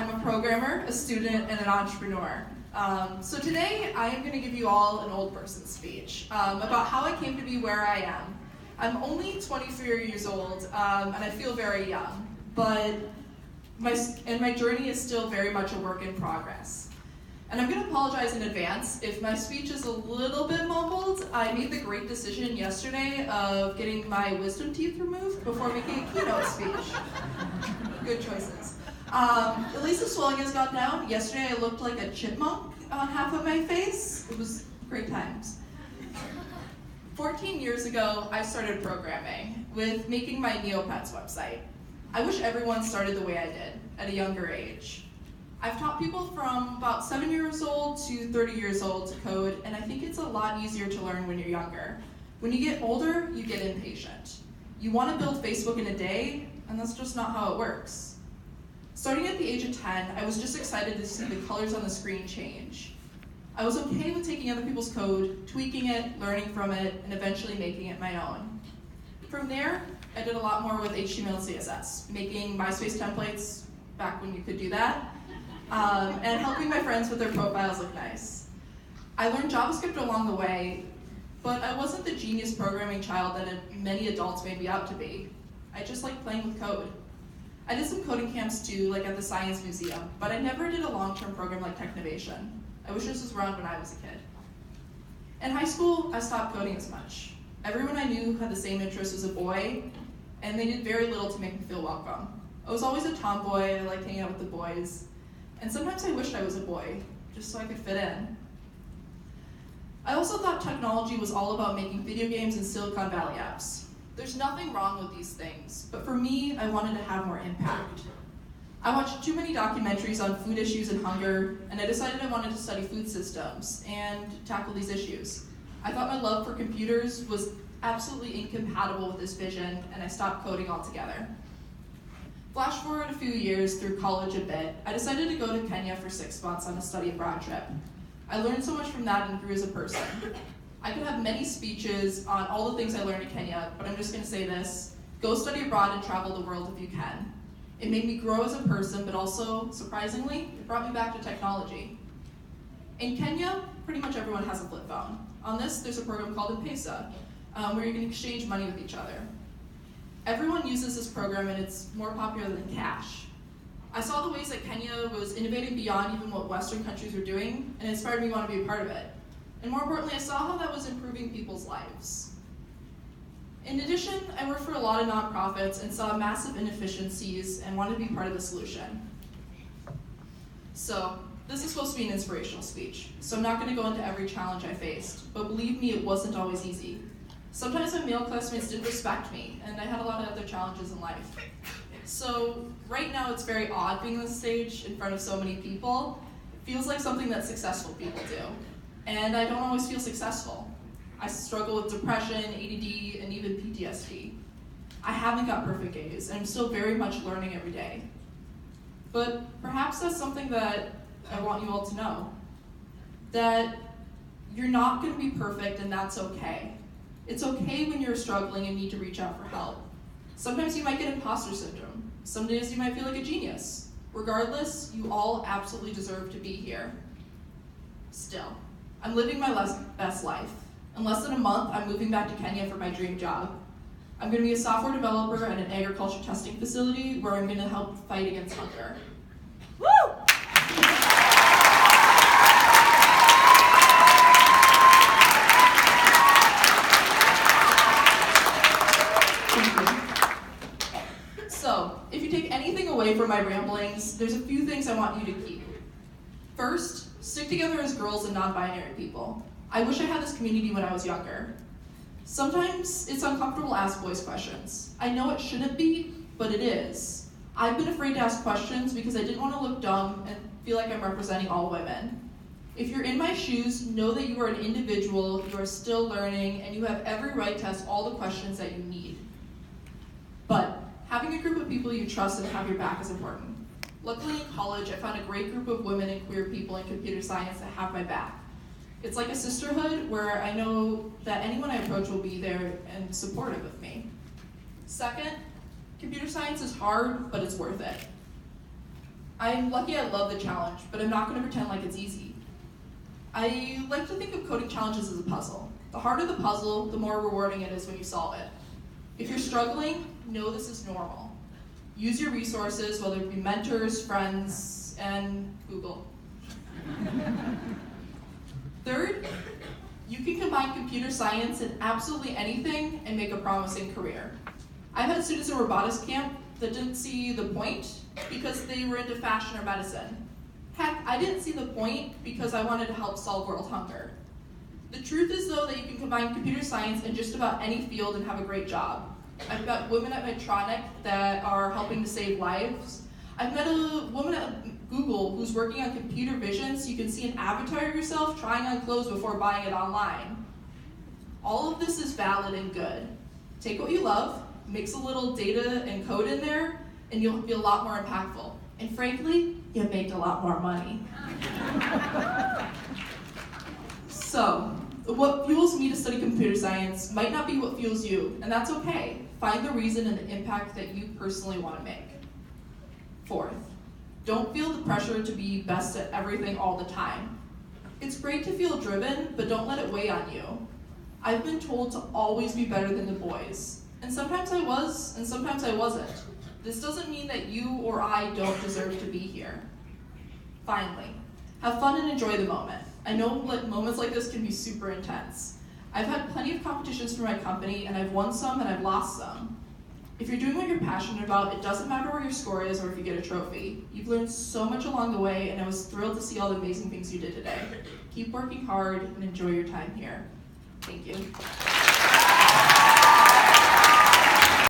I'm a programmer, a student, and an entrepreneur. So today I am going to give you all an old person speech about how I came to be where I am. I'm only 23 years old, and I feel very young, but my journey is still very much a work in progress. And I'm going to apologize in advance if my speech is a little bit mumbled. I made the great decision yesterday of getting my wisdom teeth removed before making a keynote speech. Good choices. At least the swelling has gone down. Yesterday I looked like a chipmunk on half of my face. It was great times. 14 years ago, I started programming with making my Neopets website. I wish everyone started the way I did, at a younger age. I've taught people from about 7 years old to 30 years old to code, and I think it's a lot easier to learn when you're younger. When you get older, you get impatient. You want to build Facebook in a day, and that's just not how it works. Starting at the age of 10, I was just excited to see the colors on the screen change. I was okay with taking other people's code, tweaking it, learning from it, and eventually making it my own. From there, I did a lot more with HTML and CSS, making MySpace templates back when you could do that, and helping my friends with their profiles look nice. I learned JavaScript along the way, but I wasn't the genius programming child that many adults made me out to be. I just liked playing with code. I did some coding camps too, like at the Science Museum, but I never did a long-term program like Technovation. I wish this was around when I was a kid. In high school, I stopped coding as much. Everyone I knew had the same interests as a boy, and they did very little to make me feel welcome. I was always a tomboy, I liked hanging out with the boys, and sometimes I wished I was a boy, just so I could fit in. I also thought technology was all about making video games and Silicon Valley apps. There's nothing wrong with these things, but for me, I wanted to have more impact. I watched too many documentaries on food issues and hunger, and I decided I wanted to study food systems and tackle these issues. I thought my love for computers was absolutely incompatible with this vision, and I stopped coding altogether. Flash forward a few years through college a bit, I decided to go to Kenya for 6 months on a study abroad trip. I learned so much from that and grew as a person. I could have many speeches on all the things I learned in Kenya, but I'm just going to say this: go study abroad and travel the world if you can. It made me grow as a person, but also, surprisingly, it brought me back to technology. In Kenya, pretty much everyone has a flip phone. On this, there's a program called M-Pesa, where you can exchange money with each other. Everyone uses this program, and it's more popular than cash. I saw the ways that Kenya was innovating beyond even what Western countries were doing, and it inspired me to want to be a part of it. And more importantly, I saw how that was improving people's lives. In addition, I worked for a lot of nonprofits and saw massive inefficiencies and wanted to be part of the solution. So, this is supposed to be an inspirational speech, so I'm not going to go into every challenge I faced, but believe me, it wasn't always easy. Sometimes my male classmates didn't respect me, and I had a lot of other challenges in life. So, right now it's very odd being on the stage in front of so many people. It feels like something that successful people do, and I don't always feel successful. I struggle with depression, ADD, and even PTSD. I haven't got perfect A's, and I'm still very much learning every day. But perhaps that's something that I want you all to know, that you're not going to be perfect, and that's okay. It's okay when you're struggling and need to reach out for help. Sometimes you might get imposter syndrome. Some days you might feel like a genius. Regardless, you all absolutely deserve to be here. Still, I'm living my best life. In less than a month, I'm moving back to Kenya for my dream job. I'm going to be a software developer at an agriculture testing facility where I'm going to help fight against hunger. Woo! So, if you take anything away from my ramblings, there's a few things I want you to keep. First, stick together as girls and non-binary people. I wish I had this community when I was younger. Sometimes it's uncomfortable to ask boys questions. I know it shouldn't be, but it is. I've been afraid to ask questions because I didn't want to look dumb and feel like I'm representing all women. If you're in my shoes, know that you are an individual, you are still learning, and you have every right to ask all the questions that you need. But having a group of people you trust and have your back is important. Luckily in college, I found a great group of women and queer people in computer science that have my back. It's like a sisterhood where I know that anyone I approach will be there and supportive of me. Second, computer science is hard, but it's worth it. I'm lucky I love the challenge, but I'm not going to pretend like it's easy. I like to think of coding challenges as a puzzle. The harder the puzzle, the more rewarding it is when you solve it. If you're struggling, know this is normal. Use your resources, whether it be mentors, friends, and Google. Third, you can combine computer science and absolutely anything and make a promising career. I've had students in robotics camp that didn't see the point because they were into fashion or medicine. Heck, I didn't see the point because I wanted to help solve world hunger. The truth is, though, that you can combine computer science in just about any field and have a great job. I've met women at Medtronic that are helping to save lives. I've met a woman at Google who's working on computer vision so you can see an avatar of yourself trying on clothes before buying it online. All of this is valid and good. Take what you love, mix a little data and code in there, and you'll be a lot more impactful. And frankly, you make a lot more money. So, what fuels me to study computer science might not be what fuels you, and that's okay. Find the reason and the impact that you personally want to make. Fourth, don't feel the pressure to be best at everything all the time. It's great to feel driven, but don't let it weigh on you. I've been told to always be better than the boys, and sometimes I was, and sometimes I wasn't. This doesn't mean that you or I don't deserve to be here. Finally, have fun and enjoy the moment. I know that moments like this can be super intense. I've had plenty of competitions for my company, and I've won some and I've lost some. If you're doing what you're passionate about, it doesn't matter where your score is or if you get a trophy. You've learned so much along the way, and I was thrilled to see all the amazing things you did today. Keep working hard and enjoy your time here. Thank you.